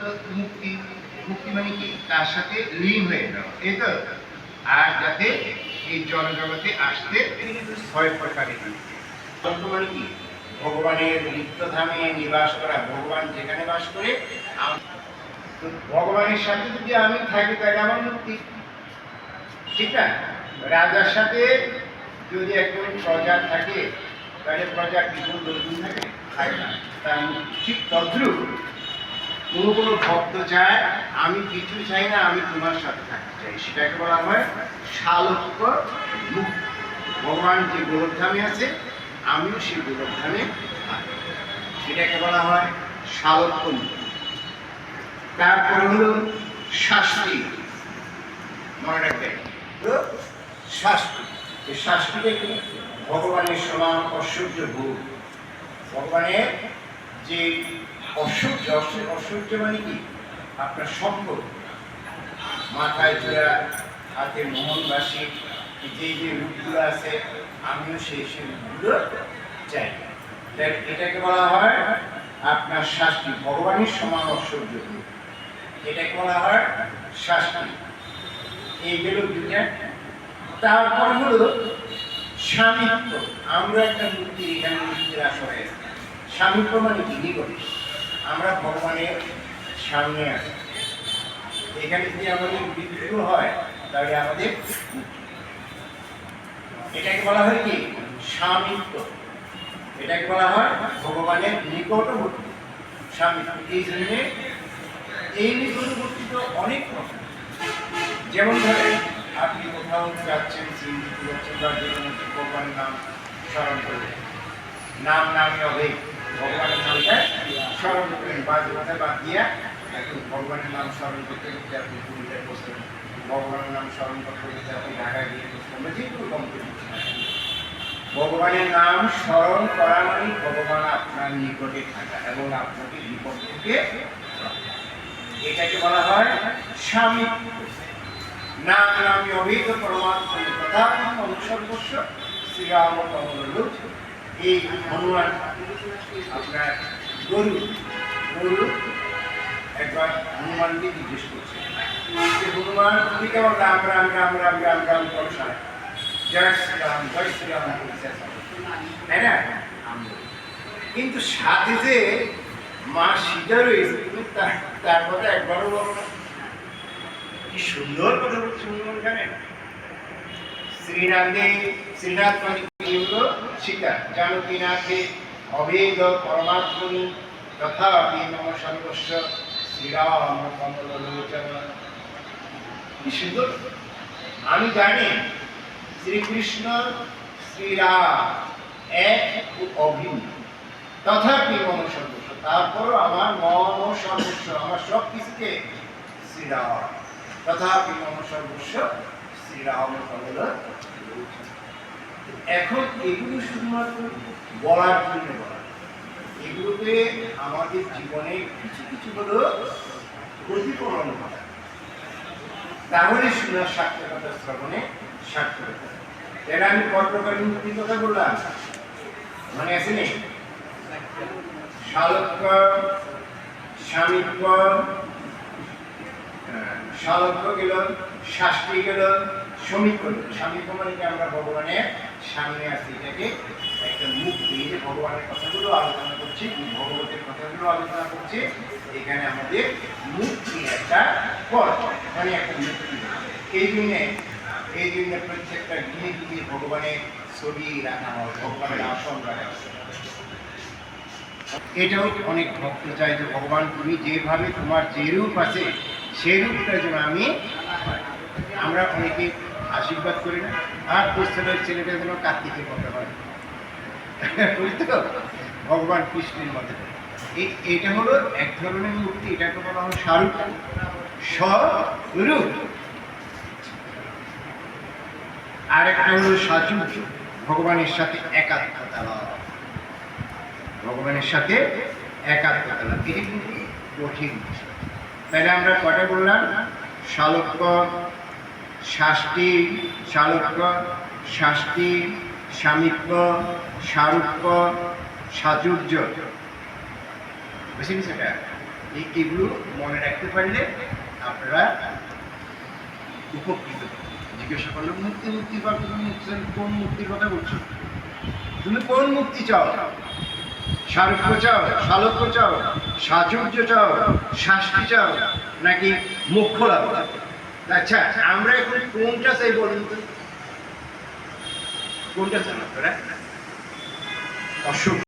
তো মুক্তি, মুক্তি মানে কি তার সাথে লীন হয়ে যাওয়া, এই তো। আর যাতে এই জনজগতে আসতে ভয় প্রকারে মানে কি ভগবানের নিত্যধামে নিবাস করা, ভগবান যেখানে বাস করে ভগবানের সাথে যদি আমি থাকি তাহলে আমার মুক্তি, ঠিক না? রাজার সাথে যদি একজন প্রজা থাকে তাহলে প্রজা বিপুল দর্শন থাকে, থাকে না, তার ঠিক তদ্রুপ কোনো ভক্ত চায় আমি কিছু চাই না, আমি তোমার সাথে থাকতে চাই, সেটাকে বলা হয় শালক্য মুক্তি। ভগবান যে গোলকধামে আছে আমিও সেই গোলকধামে থাকি, সেটাকে বলা হয় শালক্য মুক্তি। তারপরে হলো শাস্তি, মনে রাখবেন শাস্তি। এই শাস্তিটা কি? ভগবানের সমান ঐশ্বর্য ভোগ, ভগবানের যে ঐশ্বর্য, ঐশ্বর্য মানে কি আপনার সম্পদ, মাথায় চূড়া, হাতে মোহনবাসী, যে যে রূপগুলো আছে আমিও সেই সেই রূপগুলো চাই। এটাকে বলা হয় আপনার শাস্তি, ভগবানের সমান ঐশ্বর্য ভোগ, এটাকে বলা হয় শাস্তি। এইগুলো দুটা। তারপর হলো স্বামিত্ব। আমরা একটা মূর্তি, এখানে মূর্তির আসরে স্বামিত্ব মানে কি? নিকটে, আমরা ভগবানের সামনে আছি, এখানে যদি আমাদের বিদ্রোহ হয় তাহলে আমাদের এটাকে বলা হয় কি? স্বামিত্ব। এটাকে বলা হয় ভগবানের নিকটবর্তী স্বামিত্ব। এই জন্যে এই নিকটবর্তী তো অনেক রকম, যেমন ধরেন আপনি কোথাও যাচ্ছেন, চিন্তিত যাচ্ছেন বা যে কোনো ভগবানের নাম স্মরণ করবেন, নাম নামে হবে ভগবানের নামটা স্মরণ করবেন, বাদ মাথায় বাদ দিয়া এখন ভগবানের নাম স্মরণ করতে করতে আপনি পুরীটায় বসতেন, ভগবানের নাম স্মরণ করতে করতে আপনি ঢাকায় গিয়ে বসতেন, বা যে কোনো কমপ্লিট করছেন। ভগবানের নাম স্মরণ করা মানে ভগবান আপনার নিকটে থাকা এবং আপনাকে বিপদ থেকে, এটাকে বলা হয় স্বামিত্ব। নাম নামে অভেদ পরমাত্মা কথা অনুসর্বস্ব শ্রীরাম কমললোচ। এই হনুমান আপনার গরু একবার হনুমানকে জিজ্ঞেস করছে যে হনুমান তুমি কেমন রাম রাম রাম রাম রাম রাম করছো, জয় শ্রীরাম জয় শ্রীরাম, তাই না? কিন্তু সাথে যে মা সীতা রয়েছে তুমি তার কথা একবারও বলো না। কি সুন্দর কথা বলছে হনুমান, জানেন? শ্রীনাথ মানে হলো সীতা, জানকীনাথে অভেদ পরমাত্মনি তথাপি মম সর্বস্ব শ্রীরাম কমললোচন। কি সুন্দর! আমি জানি শ্রীকৃষ্ণ শ্রীরাম এক ও অভিন্ন, তথাপি মম সর্বস্ব, তারপরও আমার মম সর্বস্ব, আমার সব কিছুকে শ্রীরাম, তথাপি মম সর্বস্ব শ্রীরাম কমললোচন। এখন এগুলো শুধুমাত্র বলার জন্য বলা, এগুলোকে আমাদের জীবনে কিছু কিছু হলো প্রতিফলন করা, তাহলে শোনার সার্থকতা, শ্রবণে সার্থকতা। এরা আমি কত প্রকারের মুক্তির কথা বললাম, মনে আছে নেই? শালক্য, স্বামিত্ব, শালক্য গেল, শাস্তি গেল, সমিত্ব গেল। স্বামিত্ব মানে কি আমরা ভগবানের সামনে আসছি, এটাকে একটা মুক্তি, যে ভগবানের কথাগুলো আলোচনা করছি, ভগবতের কথাগুলো আলোচনা করছি, এখানে আমাদের মুক্তি একটা পথ, এখানে একটা মুক্তি। এই জন্য প্রত্যেকটা গৃহে গৃহে ভগবানের ছবি রাখা হয়, ভগবানের আসন রাখা হয়। এটাও অনেক ভক্ত চাই যে ভগবান তুমি যেভাবে তোমার যে রূপ আছে সেই রূপটা যেন আমি, আমরা অনেকে আশীর্বাদ করি না, আর পুস্তকের ছেলেটা যেন কার্তিকের কথা হয়, বুঝতে তো ভগবান কৃষ্ণের মধ্যে। এটা হলো এক ধরনের মুক্তি, এটাকে বলা হয় স্বরূপ, স্বরূপ। আর একটা হলো সাচুর্য, ভগবানের সাথে একাত্মতা লাভ, ভগবানের সাথে একাত্মতা লাভ, এটি কিন্তু কঠিন বিষয়। তাহলে আমরা কটা বললাম? শালক্য, শাস্তি, শালক্য, শাস্তি, স্বামিত্ব, সারূপ্য, সাচুর্য, বুঝে গেছে? এগুলো মনে রাখতে পারলে আপনারা উপকৃত। জিজ্ঞাসা করলো মুক্তি মুক্তি বা তুমি কোন মুক্তির কথা বলছো? তুমি কোন মুক্তি চাও? সারুক্য চাও, শালক্য চাও, সাচুর্য চাও, শাস্তি চাও, নাকি মোক্ষ লাভ? আচ্ছা, আমরা এখন কোনটা চাই বলুন তো? কোনটা চান আপনারা? অসুখ